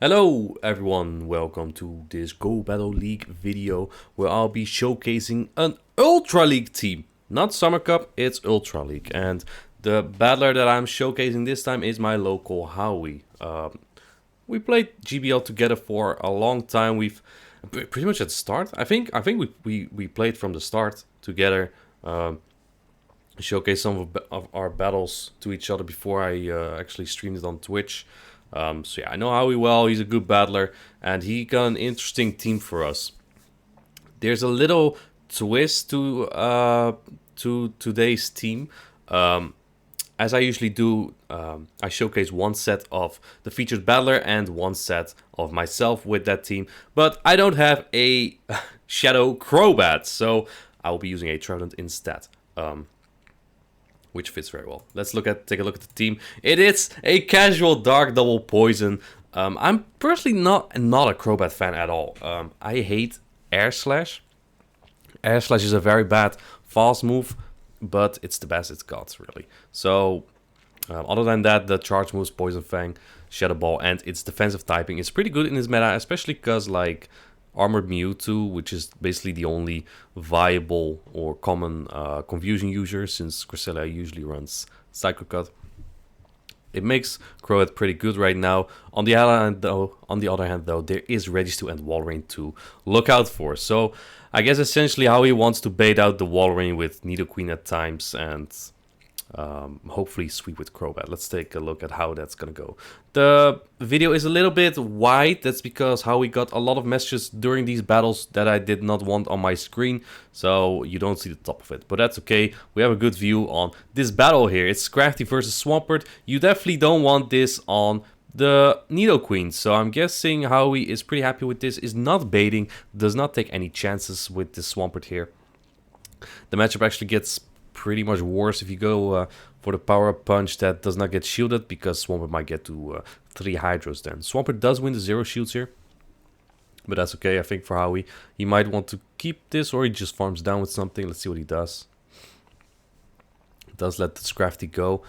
Hello everyone, welcome to this Go Battle League video where I'll be showcasing an Ultra League team. Not Summer Cup, it's Ultra League. And the battler that I'm showcasing this time is my local Howie. We played GBL together for a long time. We've pretty much at the start. I think we played from the start together. Showcased some of our battles to each other before I actually streamed it on Twitch. So yeah, I know Howie well. He's a good battler, and he got an interesting team for us. There's a little twist to today's team. As I usually do, I showcase one set of the featured battler and one set of myself with that team. But I don't have a Shadow Crobat, so I will be using a Troudent instead. Which fits very well. Let's take a look at the team. It is a casual Dark Double Poison. I'm personally not a Crobat fan at all. I hate Air Slash. Air Slash is a very bad fast move, but it's the best it's got, really. So, other than that, the charge moves, Poison Fang, Shadow Ball, and its defensive typing is pretty good in this meta, especially because, like, Armored Mewtwo, which is basically the only viable or common confusion user, since Cresselia usually runs Psycho Cut. It makes Crobat pretty good right now. On the other hand, though, there is Registeel and Walrein to look out for. So I guess essentially how he wants to bait out the Walrein with Nidoqueen at times and hopefully sweep with Crobat. Let's take a look at how that's gonna go. The video is a little bit wide. That's because Howie got a lot of messages during these battles that I did not want on my screen, so you don't see the top of it. But that's okay. We have a good view on this battle here. It's Scrafty versus Swampert. You definitely don't want this on the Nidoqueen, so I'm guessing Howie is pretty happy with this. Is not baiting, does not take any chances with this Swampert here. The matchup actually gets pretty much worse if you go for the power-up punch that does not get shielded, because Swampert might get to 3 Hydros then. Swampert does win the 0 shields here, but that's okay. I think for Howie, he might want to keep this, or he just farms down with something. Let's see what he does. Does let the Scrafty go.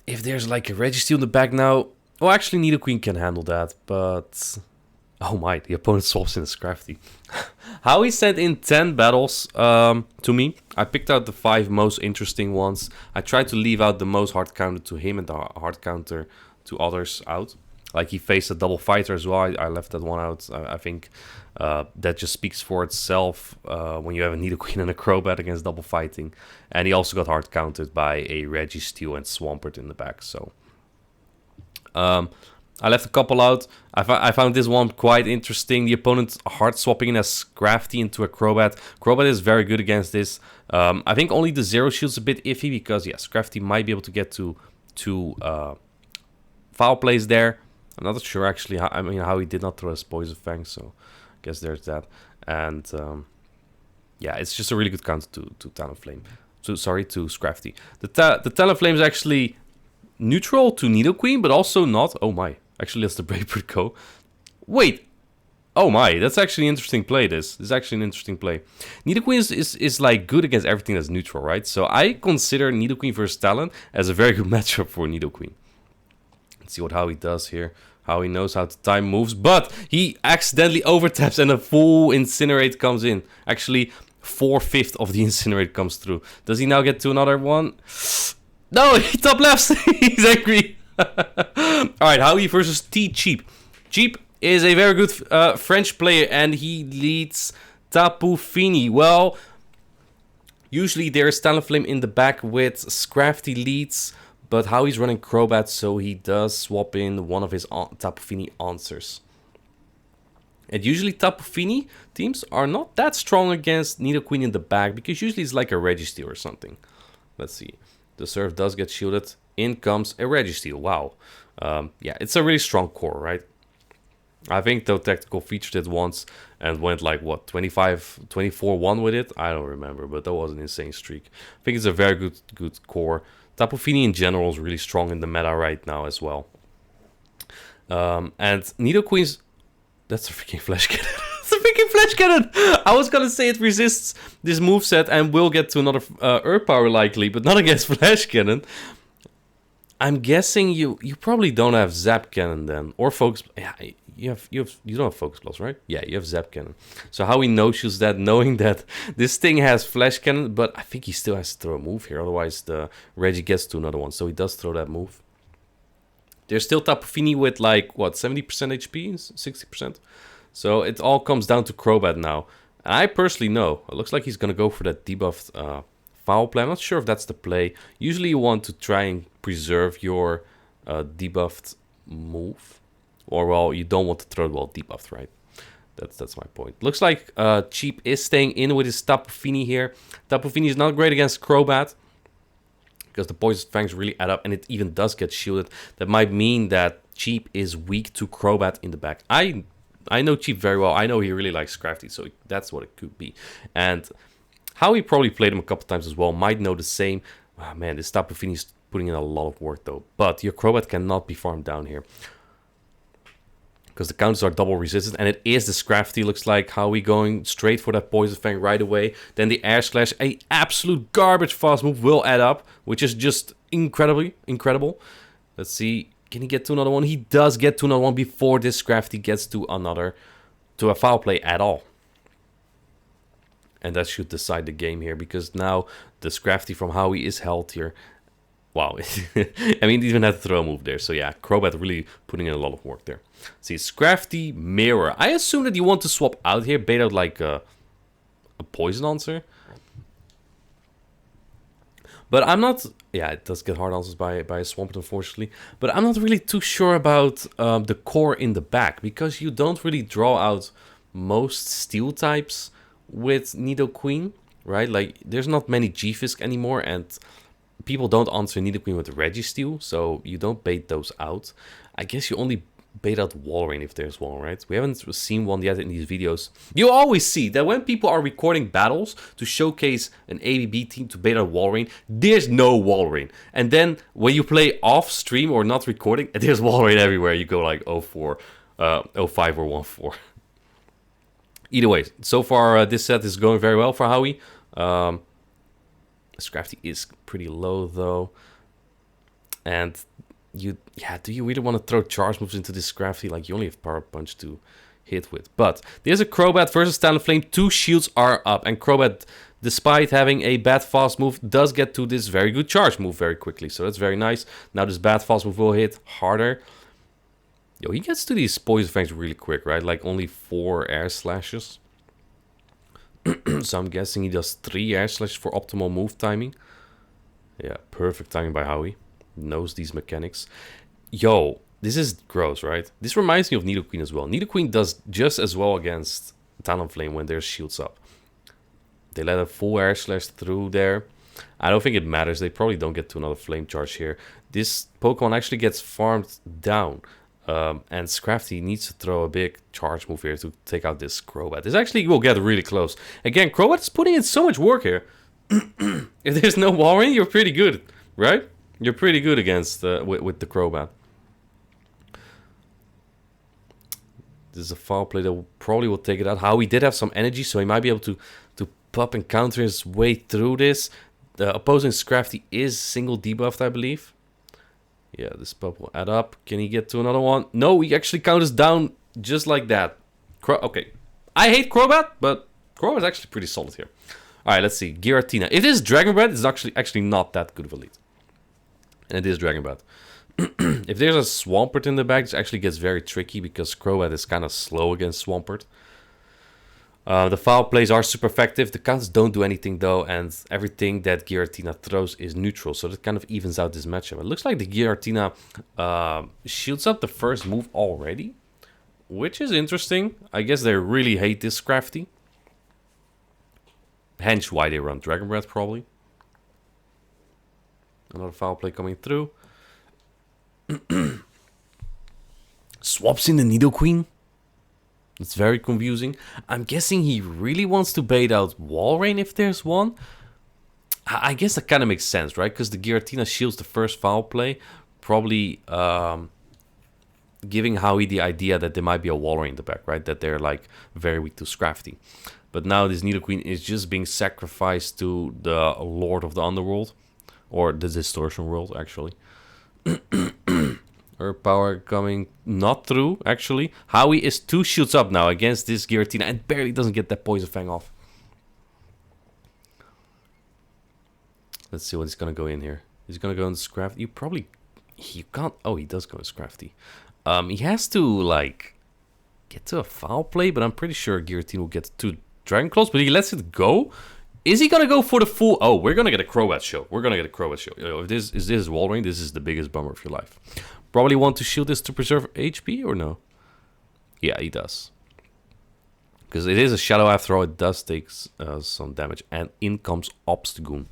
If there's like a Registeel in the back now, oh, actually Nidoqueen can handle that, but oh my, the opponent swaps in a Scrafty. Howie sent in 10 battles to me. I picked out the 5 most interesting ones. I tried to leave out the most hard counter to him and the hard counter to others out. Like he faced a double fighter as well. I left that one out. I think that just speaks for itself when you have a Nidoqueen and a Crobat against double fighting. And he also got hard countered by a Registeel and Swampert in the back. So I left a couple out. I found this one quite interesting. The opponent hard swapping in a Scrafty into a Crobat. Crobat is very good against this. I think only the 0 shield's a bit iffy because, yeah, Scrafty might be able to get to foul plays there. I'm not sure, actually. I mean, how he did not throw his Poison Fang, so I guess there's that. And, yeah, it's just a really good counter to Talonflame. To Scrafty. The Talonflame is actually neutral to Nidoqueen, but also not. Oh my. Actually, let's the Brave Bird go. Wait. Oh my, that's actually an interesting play, this. This is actually an interesting play. Nidoqueen is like good against everything that's neutral, right? So I consider Nidoqueen versus Talon as a very good matchup for Nidoqueen. Let's see what Howie does here. Howie knows how to time moves, but he accidentally overtaps and a full Incinerate comes in. Actually, 4/5 of the Incinerate comes through. Does he now get to another one? No, he top lefts. He's angry. Alright, Howie versus T-Cheap. Cheap is a very good French player, and he leads Tapu Fini. Well, usually there's Talonflame in the back with Scrafty leads, but Howie's running Crobat, so he does swap in one of his Tapu Fini answers. And usually Tapu Fini teams are not that strong against Nidoqueen in the back, because usually it's like a Registeel or something. Let's see. The Surf does get shielded. In comes a Registeel. Wow. Yeah, it's a really strong core, right? I think the Tactical featured it once and went like, what, 24-1 with it? I don't remember, but that was an insane streak. I think it's a very good core. Tapu Fini in general is really strong in the meta right now as well. And Nidoqueen's... That's a freaking Flash Cannon. It's a freaking Flash Cannon! I was gonna say it resists this moveset and will get to another Earth Power likely, but not against Flash Cannon. I'm guessing you probably don't have Zap Cannon then, or Focus. Yeah, you don't have Focus Blast, right? Yeah, you have Zap Cannon. So how he no-shoes that, knowing that this thing has Flash Cannon, but I think he still has to throw a move here, otherwise the Reggie gets to another one. So he does throw that move. There's still Tapu Fini with like what 70% HP, 60%. So it all comes down to Crobat now. And I personally know it looks like he's gonna go for that debuffed Foul Play. I'm not sure if that's the play. Usually you want to try and preserve your debuffed move. Or, well, you don't want to throw it while debuffed, right? That's my point. Looks like Cheap is staying in with his Tapu Fini here. Tapu Fini is not great against Crobat, because the Poison Fangs really add up, and it even does get shielded. That might mean that Cheap is weak to Crobat in the back. I know Cheap very well. I know he really likes Scrafty, so that's what it could be. And Howie probably played him a couple times as well. Might know the same. Oh, man, this Tapu Fini is putting in a lot of work, though. But your Crobat cannot be farmed down here, because the counters are double resistant, and it is the Scrafty. Looks like Howie going straight for that Poison Fang right away. Then the Air Slash, a absolute garbage fast move, will add up, which is just incredible. Let's see, can he get to another one? He does get to another one before this Scrafty gets to a foul play at all. And that should decide the game here, because now the Scrafty from Howie is healthier. Wow, I mean, he even had to throw a move there. So yeah, Crobat really putting in a lot of work there. See, Scrafty, Mirror. I assume that you want to swap out here, bait out like a Poison Answer. But I'm not... Yeah, it does get hard answers by a Swampert, unfortunately. But I'm not really too sure about the core in the back, because you don't really draw out most Steel types with Nidoqueen, right? Like, there's not many G-Fisk anymore, and people don't answer Nidoqueen with Registeel, so you don't bait those out. I guess you only bait out Walrein if there's one, right? We haven't seen one yet in these videos. You always see that when people are recording battles to showcase an ABB team to bait out Walrein, there's no Walrein. And then when you play off stream or not recording, there's Walrein everywhere. You go like 0-4, 0-5 or 1-4. Either way, so far this set is going very well for Howie. Scrafty is pretty low though. And do you really want to throw charge moves into this Scrafty? Like, you only have Power Punch to hit with. But there's a Crobat versus Talonflame. 2 shields are up. And Crobat, despite having a bad fast move, does get to this very good charge move very quickly. So that's very nice. Now this bad fast move will hit harder. Yo, he gets to these Poison Fangs really quick, right? Like, only 4 Air Slashes. So I'm guessing he does 3 Air Slashes for optimal move timing. Yeah, perfect timing by Howie. Knows these mechanics. Yo, this is gross, right? This reminds me of Nidoqueen as well. Nidoqueen does just as well against Talonflame when there's shields up. They let a full Air Slash through there. I don't think it matters. They probably don't get to another Flame Charge here. This Pokemon actually gets farmed down. And Scrafty needs to throw a big charge move here to take out this Crobat. This actually will get really close. Again, Crobat is putting in so much work here. If there's no Walrein, you're pretty good, right? You're pretty good against with the Crobat. This is a foul play that probably will take it out. Howie did have some energy, so he might be able to pop and counter his way through this. The opposing Scrafty is single debuffed, I believe. Yeah, this pop will add up. Can he get to another one? No, he actually counters down just like that. Okay. I hate Crobat, but Crobat is actually pretty solid here. Alright, let's see. Giratina. If this is Dragon Breath, it's actually not that good of a lead. And it is Dragon Breath. If there's a Swampert in the back, it actually gets very tricky because Crobat is kind of slow against Swampert. The foul plays are super effective. The counters don't do anything though, and everything that Giratina throws is neutral, so that kind of evens out this matchup. It looks like the Giratina shields up the first move already, which is interesting. I guess they really hate this Scrafty. Hence why they run Dragon Breath, probably. Another foul play coming through. Swaps in the Nidoqueen. It's very confusing. I'm guessing he really wants to bait out Walrein if there's one. I guess that kind of makes sense, right? Because the Giratina shields the first foul play. Probably giving Howie the idea that there might be a Walrein in the back, right? That they're like very weak to Scrafty. But now this Nidoqueen is just being sacrificed to the Lord of the Underworld. Or the Distortion World, actually. Herb Power coming not through, actually. Howie is 2 shields up now against this Giratina and barely doesn't get that Poison Fang off. Let's see what he's gonna go in here. He's gonna go in Scrafty. You probably... You can't... Oh, he does go in Scrafty. He has to, like... Get to a foul play, but I'm pretty sure Giratina will get 2 Dragon Claws, but he lets it go. Is he gonna go for the full... Oh, we're gonna get a Crobat show. We're gonna get a Crobat show. If this is Walrein, this is the biggest bummer of your life. Probably want to shield this to preserve HP, or no? Yeah, he does. Because it is a Shadow after all, it does take some damage. And in comes Obstagoon.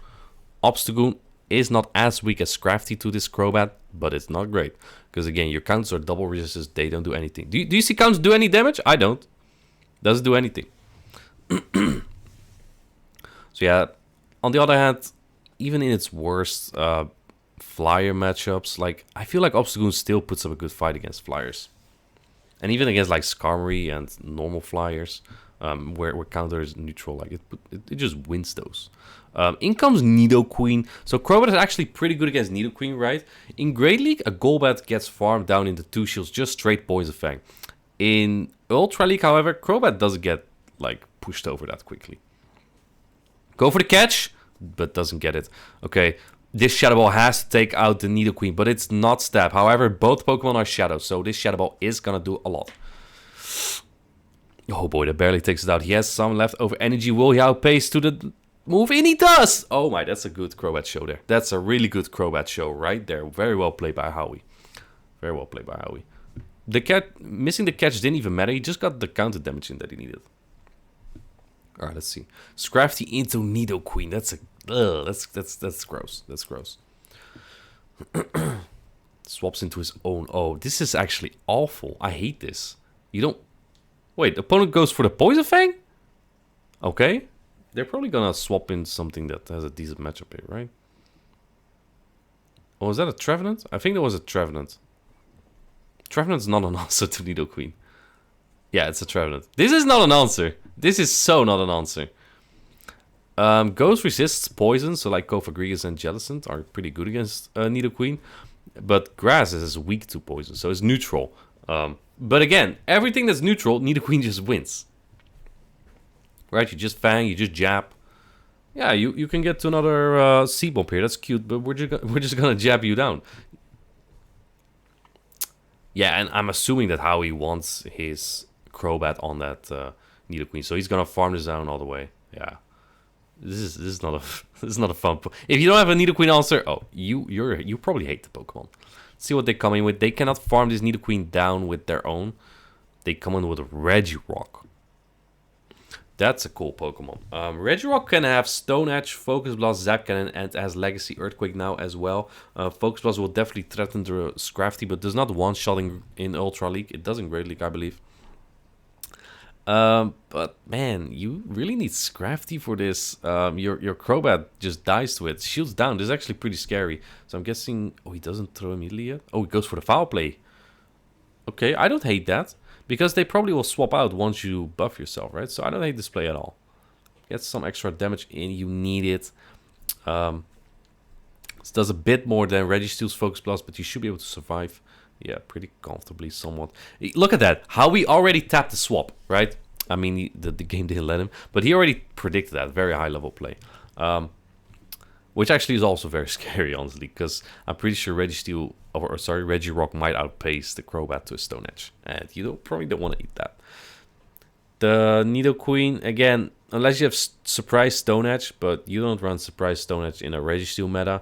Obstagoon is not as weak as Scrafty to this Crobat, but it's not great. Because again, your counts are double resistance, they don't do anything. Do you see counts do any damage? I don't. Doesn't do anything. So yeah, on the other hand, even in its worst flyer matchups, like I feel like Obstagoon still puts up a good fight against flyers. And even against like Skarmory and normal flyers, where counter is neutral, like it just wins those. In comes Nidoqueen. So Crobat is actually pretty good against Nidoqueen, right? In Great League, a Golbat gets farmed down into 2 shields, just straight Poison Fang. In Ultra League, however, Crobat doesn't get like pushed over that quickly. Go for the catch, but doesn't get it. Okay, this Shadow Ball has to take out the Nidoqueen, but it's not Stab. However, both Pokemon are Shadow, so this Shadow Ball is gonna do a lot. Oh boy, that barely takes it out. He has some leftover energy. Will he outpace to the move in? He does! Oh my, that's a good Crobat show there. That's a really good Crobat show right there. Very well played by Howie. Very well played by Howie. Missing the catch didn't even matter. He just got the counter damage in that he needed. Alright, let's see. Scrafty into Nidoqueen. That's gross. That's gross. Swaps into his own. Oh, this is actually awful. I hate this. You don't... Wait, opponent goes for the Poison Fang? Okay. They're probably gonna swap in something that has a decent matchup here, right? Oh, was that a Trevenant? I think that was a Trevenant. Trevenant's not an answer to Nidoqueen. Yeah, it's a Trevenant. This is not an answer. This is so not an answer. Ghost resists poison, so like Cofagrigus and Jellicent are pretty good against Nidoqueen. But Grass is weak to poison, so it's neutral. But again, everything that's neutral, Nidoqueen just wins. Right, you just Fang, you just Jab. Yeah, you can get to another C-Bomb here, that's cute, but we're just gonna jab you down. Yeah, and I'm assuming that Howie wants his Crobat on that Nidoqueen, so he's gonna farm this down all the way. Yeah, this is not a fun. If you don't have a Nidoqueen answer, oh, you probably hate the Pokemon. Let's see what they come in with. They cannot farm this Nidoqueen down with their own. They come in with a Regirock. That's a cool Pokemon. Regirock can have Stone Edge, Focus Blast, Zap Cannon, and has Legacy Earthquake now as well. Focus Blast will definitely threaten the Scrafty, but does not one-shot in Ultra League. It does in Great League, I believe. But man, you really need Scrafty for this. Your Crobat just dies to it. Shields down. This is actually pretty scary. So I'm guessing... Oh, he doesn't throw immediately yet? Oh, he goes for the foul play. Okay, I don't hate that. Because they probably will swap out once you buff yourself, right? So I don't hate this play at all. Get some extra damage in. You need it. This does a bit more than Registeel's Focus Blast, but you should be able to survive. Yeah, pretty comfortably, somewhat. Look at that. How we already tapped the swap, right? I mean, the game didn't let him. But he already predicted that. Very high-level play. Which actually is also very scary, honestly. Because I'm pretty sure Regirock might outpace the Crobat to a Stone Edge. And you probably don't want to eat that. The Nidoqueen, again, unless you have Surprise Stone Edge, but you don't run Surprise Stone Edge in a Registeel meta.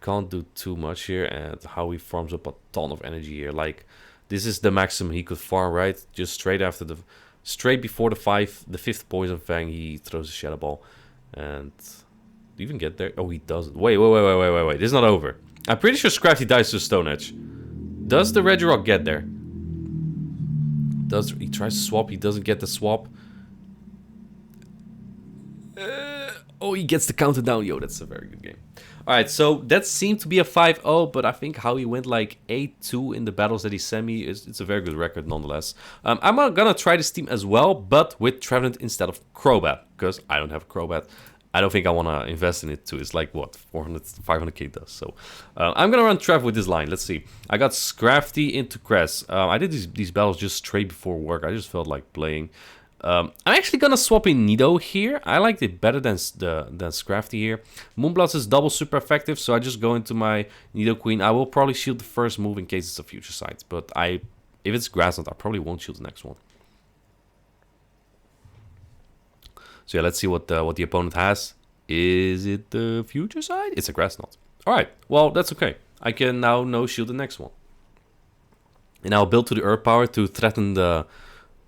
Can't do too much here, and how he farms up a ton of energy here. Like, this is the maximum he could farm, right? Just straight before the 5th Poison Fang, he throws a Shadow Ball. And do you even get there? Oh, he doesn't. Wait. This is not over. I'm pretty sure Scrafty dies to Stone Edge. Does the Regirock get there? He tries to swap, he doesn't get the swap. Oh, he gets the counter down. Yo, that's a very good game. Alright, so that seemed to be a 5-0, but I think how he went like 8-2 in the battles that he sent me, it's a very good record nonetheless. I'm gonna try this team as well, but with Trevenant instead of Crobat, because I don't have a Crobat. I don't think I want to invest in it too. It's like, what, 400, 500k does. So I'm going to run Trev with this line. Let's see. I got Scrafty into Cress. I did these battles just straight before work. I just felt like playing. I'm actually going to swap in Nido here. I liked it better than Scrafty here. Moonblast is double super effective, so I just go into my Nido Queen. I will probably shield the first move in case it's a future sight. But if it's Grassland, I probably won't shield the next one. So yeah, let's see what the opponent has. Is it the future side? It's a grass knot. Alright, well, that's okay. I can now no shield the next one. And I'll build to the earth power to threaten the...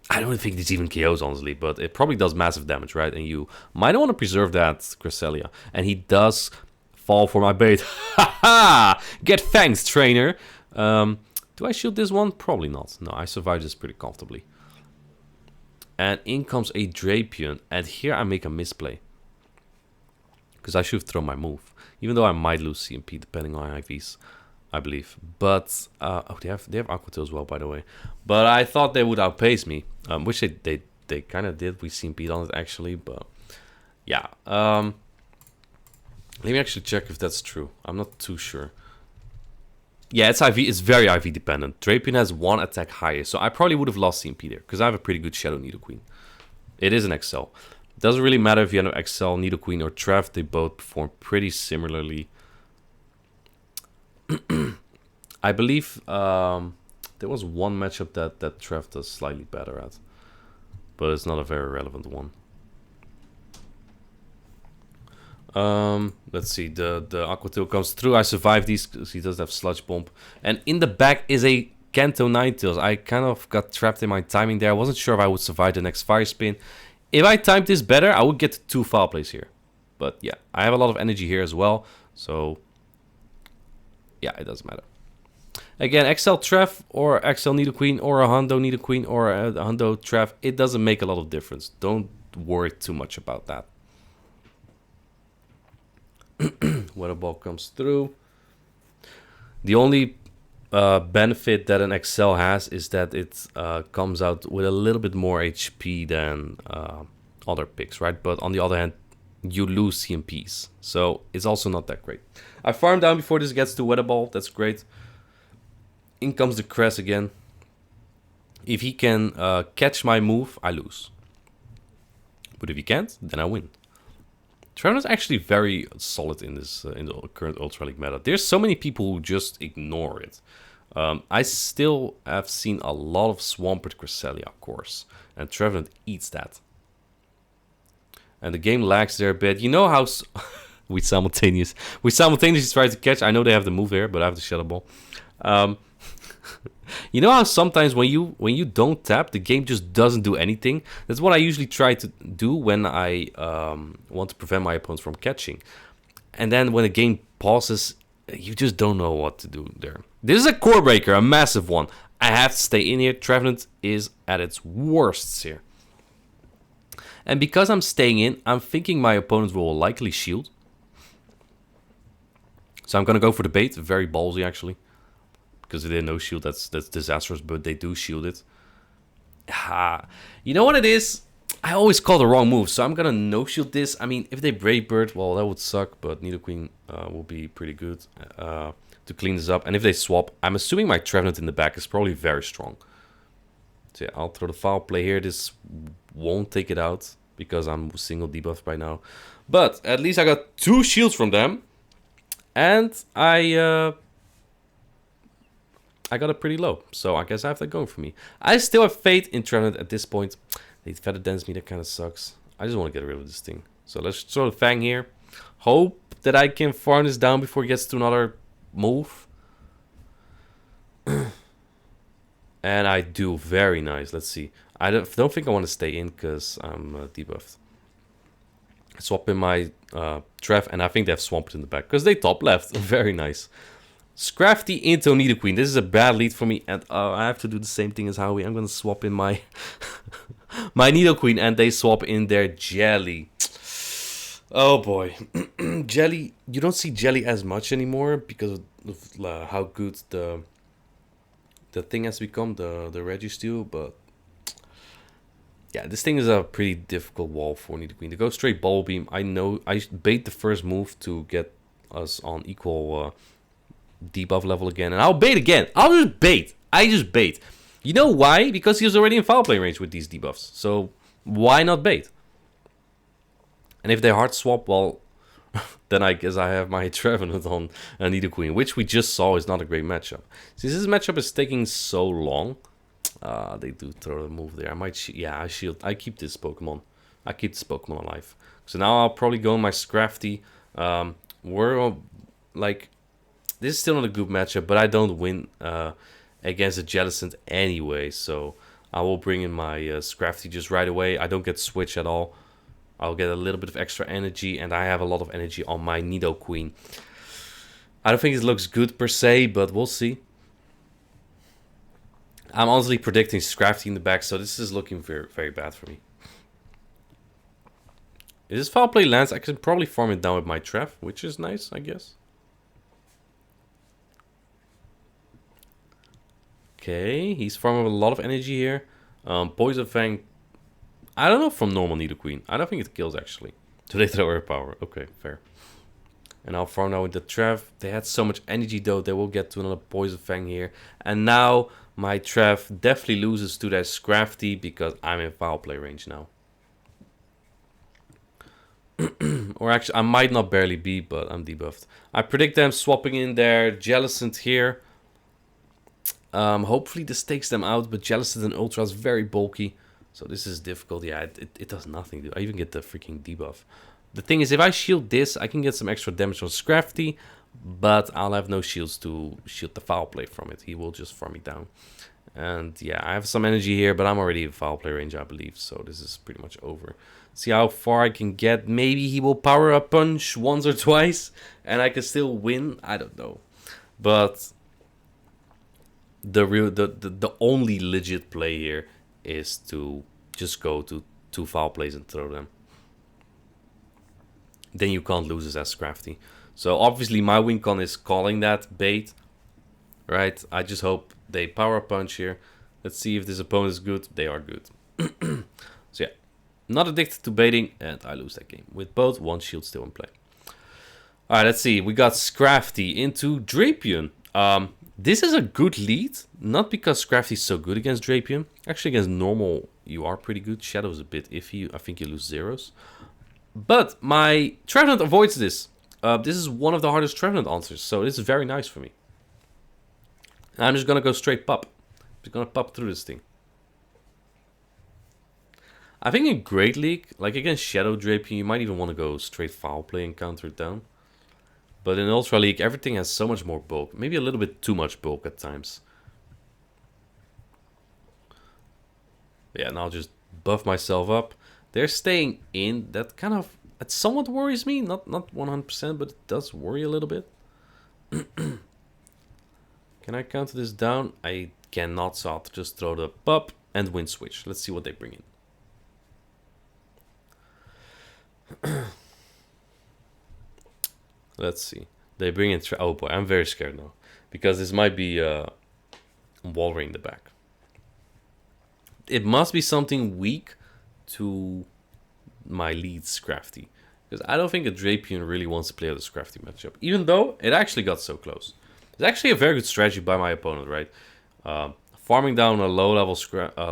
I don't think this even KOs, honestly, but it probably does massive damage, right? And you might want to preserve that Cresselia. And he does fall for my bait. Ha ha! Get thanks, trainer! Do I shield this one? Probably not. No, I survived this pretty comfortably. And in comes a Drapion, and here I make a misplay. Because I should have thrown my move. Even though I might lose CMP depending on IVs, I believe. But, oh, they have Aqua Tail as well, by the way. But I thought they would outpace me. Which they kind of did. We CMP'd on it, actually, but... Yeah, let me actually check if that's true. I'm not too sure. Yeah, it's IV. It's very IV dependent. Drapion has one attack higher, so I probably would have lost CMP there because I have a pretty good Shadow Nidoqueen. It is an XL. Doesn't really matter if you have an XL, Nidoqueen, or Trev. They both perform pretty similarly. I believe there was one matchup that Trev does slightly better at, but it's not a very relevant one. Let's see, the Aqua Tail comes through. I survived these because he does have Sludge Bomb. And in the back is a Kanto Ninetales. I kind of got trapped in my timing there. I wasn't sure if I would survive the next Fire Spin. If I timed this better, I would get 2 foul plays here. But yeah, I have a lot of energy here as well. So yeah, it doesn't matter. Again, XL Trev or XL Nidoqueen or a Hundo Nidoqueen or a Hundo Trev, it doesn't make a lot of difference. Don't worry too much about that. Weather Ball comes through. The only benefit that an XL has is that it comes out with a little bit more HP than other picks, right? But on the other hand, you lose CMPs, so it's also not that great. I farm down before this gets to Weather Ball. That's great. In comes the Cress again. If he can catch my move, I lose. But if he can't, then I win. Drapion is actually very solid in this in the current Ultra League meta. There's so many people who just ignore it. I still have seen a lot of Swampert Cresselia, of course, and Drapion eats that. And the game lags there a bit. You know how we simultaneously try to catch. I know they have the move there, but I have the Shadow Ball. You know how sometimes when you don't tap, the game just doesn't do anything? That's what I usually try to do when I want to prevent my opponents from catching. And then when the game pauses, you just don't know what to do there. This is a core breaker, a massive one. I have to stay in here. Trevenant is at its worst here. And because I'm staying in, I'm thinking my opponents will likely shield. So I'm going to go for the bait. Very ballsy, actually. Because if they no shield, that's disastrous, but they do shield it. You know what it is? I always call the wrong move, so I'm gonna no shield this. I mean, if they Brave Bird, well, that would suck, but Nidoqueen will be pretty good to clean this up. And if they swap, I'm assuming my Trevenant in the back is probably very strong. So yeah, I'll throw the foul play here. This won't take it out because I'm single debuffed by now. But at least I got 2 shields from them, and I got it pretty low, so I guess I have that going for me. I still have faith in Trevenant at this point. They feather dance me, that kind of sucks. I just want to get rid of this thing. So let's throw the Fang here. Hope that I can farm this down before he gets to another move. And I do. Very nice. Let's see. I don't think I want to stay in because I'm debuffed. Swap in my Trev, and I think they have Swampert in the back because they top left. Very nice. Scrafty into Nidoqueen. This is a bad lead for me, and I have to do the same thing as Howie. I'm going to swap in my my Nidoqueen, and they swap in their Jelly. Oh boy. Jelly, you don't see Jelly as much anymore because of how good the thing has become, the Registeel, but Yeah, this thing is a pretty difficult wall for Nidoqueen. To go straight Bubble Beam, I know I bait the first move to get us on equal debuff level again. And I'll bait again. I'll just bait. I just bait. You know why? Because he was already in foul play range with these debuffs. So why not bait? And if they hard swap, well, then I guess I have my Trevenant on Nidoqueen, which we just saw is not a great matchup. Since this matchup is taking so long, they do throw the move there. I might, yeah, I shield. I keep this Pokemon. I keep this Pokemon alive. So now I'll probably go in my Scrafty. We're like, this is still not a good matchup, but I don't win against a Jellicent anyway. So I will bring in my Scrafty just right away. I don't get switch at all. I'll get a little bit of extra energy, and I have a lot of energy on my Nidoqueen. I don't think it looks good per se, but we'll see. I'm honestly predicting Scrafty in the back, so this is looking very, very bad for me. If this foul play lands, I can probably farm it down with my Trev, which is nice, I guess. Okay, he's farming with a lot of energy here. Poison Fang, I don't know from normal Nidoqueen. I don't think it kills, actually. Do they throw air power? Okay, fair. And I'll farm now with the Trev. They had so much energy, though. They will get to another Poison Fang here. And now my Trev definitely loses to that Scrafty because I'm in foul play range now. Or actually, I might not barely be, but I'm debuffed. I predict them swapping in their Jellicent here. Hopefully this takes them out, but Jellicent and Ultra is very bulky. So this is difficult. Yeah, it does nothing, dude. I even get the freaking debuff. The thing is, if I shield this, I can get some extra damage on Scrafty, but I'll have no shields to shield the foul play from it. He will just farm me down. And yeah, I have some energy here, but I'm already in foul play range, I believe. So this is pretty much over. See how far I can get. Maybe he will power up punch once or twice, and I can still win. I don't know. But the only legit play here is to just go to 2 foul plays and throw them. Then you can't lose as Scrafty. So obviously my win con is calling that bait, right? I just hope they power up punch here. Let's see if this opponent is good. They are good. So yeah, not addicted to baiting, and I lose that game with both 1 shield still in play. All right, let's see. We got Scrafty into Drapion. This is a good lead, not because Scrafty is so good against Drapion. Actually, against normal, you are pretty good. Shadow is a bit iffy. I think you lose zeros. But my Trevenant avoids this. This is one of the hardest Trevenant answers, so this is very nice for me. I'm just going to go straight pop. Just going to pop through this thing. I think in Great League, like against Shadow Drapion, you might even want to go straight foul play and counter it down. But in Ultra League, everything has so much more bulk. Maybe a little bit too much bulk at times. Yeah, and I'll just buff myself up. They're staying in. That kind of... It somewhat worries me. Not 100%, but it does worry a little bit. Can I counter this down? I cannot, so I'll just throw the pup and win switch. Let's see what they bring in. Let's see. They bring in... Oh boy, I'm very scared now. Because this might be Walrein in the back. It must be something weak to my lead Scrafty. Because I don't think a Drapion really wants to play the Scrafty matchup. Even though it actually got so close. It's actually a very good strategy by my opponent, right? Farming down a low level,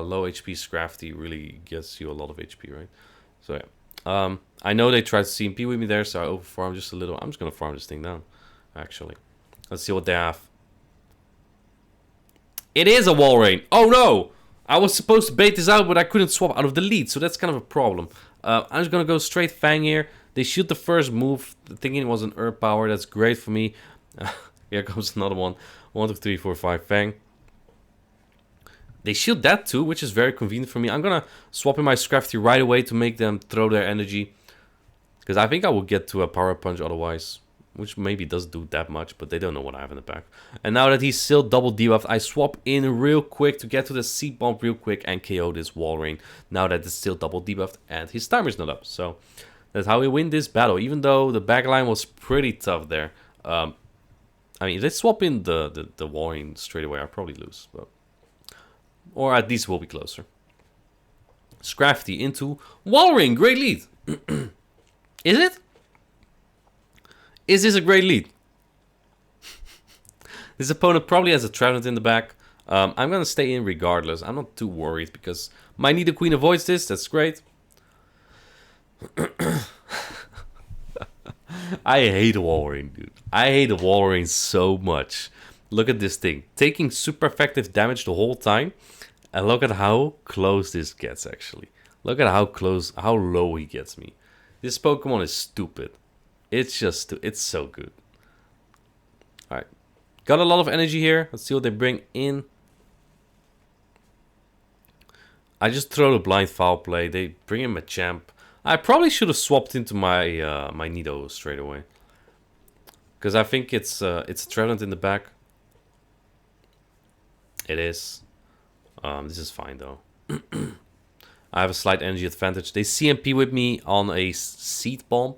low HP Scrafty really gets you a lot of HP, right? So yeah. I know they tried to CMP with me there, so I overfarmed just a little. I'm just going to farm this thing down, actually. Let's see what they have. It is a Walrein. Oh no! I was supposed to bait this out, but I couldn't swap out of the lead, so that's kind of a problem. I'm just going to go straight Fang here. They shoot the first move, thinking it was an Earth Power. That's great for me. Here comes another one. 1, 2, 3, 4, 5 Fang. They shield that too, which is very convenient for me. I'm going to swap in my Scrafty right away to make them throw their energy. Because I think I will get to a Power Punch otherwise. Which maybe doesn't do that much, but they don't know what I have in the back. And now that he's still double debuffed, I swap in real quick to get to the Seed Bomb real quick and KO this Walrein. Now that it's still double debuffed and his timer's not up. So that's how we win this battle. Even though the backline was pretty tough there. I mean, if they swap in the Walrein straight away, I'll probably lose. But... Or at least we'll be closer. Scrafty into Walrein. Great lead. Is it? Is this a great lead? This opponent probably has a Trevenant in the back. I'm going to stay in regardless. I'm not too worried because my Nido Queen avoids this. That's great. I hate Walrein, dude. I hate Walrein so much. Look at this thing. Taking super effective damage the whole time. And look at how close this gets, actually. Look at how close, how low he gets me. This Pokemon is stupid. It's just, it's so good. Alright. Got a lot of energy here. Let's see what they bring in. I just throw the blind foul play. They bring in Machamp. I probably should have swapped into my my Nido straight away. Because I think it's a Trevenant in the back. It is. This is fine though. I have a slight energy advantage. They CMP with me on a Seed Bomb.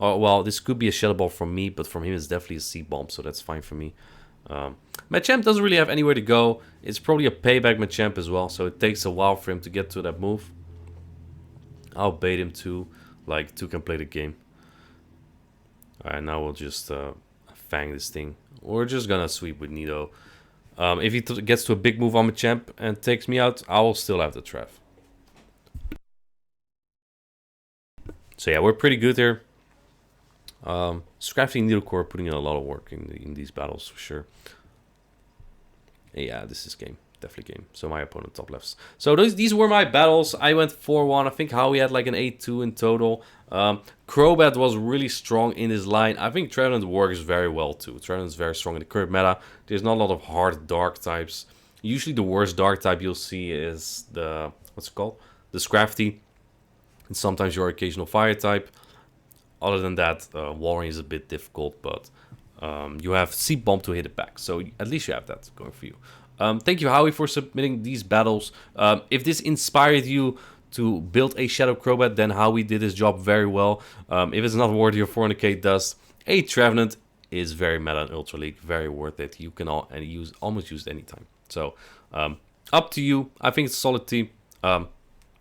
Oh, well, this could be a Shadow Ball from me, but from him it's definitely a Seed Bomb, so that's fine for me. Machamp doesn't really have anywhere to go. It's probably a payback Machamp as well, so it takes a while for him to get to that move. I'll bait him to, like, Two can play the game. Alright, now we'll just fang this thing. We're just gonna sweep with Nido. If he gets to a big move on Machamp and takes me out, I will still have the Trev. So yeah, we're pretty good here. Scrafty and Nidocore putting in a lot of work in these battles for sure. Yeah, this is game. Definitely game. So my opponent top lefts. So these were my battles. I went 4-1. I think Howie had like an 8-2 in total. Crobat was really strong in his line. I think Trevenant works very well too. Trevenant is very strong in the current meta. There's not a lot of hard dark types. Usually the worst dark type you'll see is the, what's it called? The Scrafty. And sometimes your occasional fire type. Other than that, Walrein is a bit difficult, but you have Seed Bomb to hit it back. So at least you have that going for you. Thank you, Howie, for submitting these battles. If this inspired you to build a Shadow Crobat, then Howie did his job very well. If it's not worth your 400k dust, a Trevenant is very meta in Ultra League, very worth it. You can almost use it anytime. So up to you. I think it's a solid team. So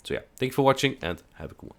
yeah, thank you for watching and have a good one.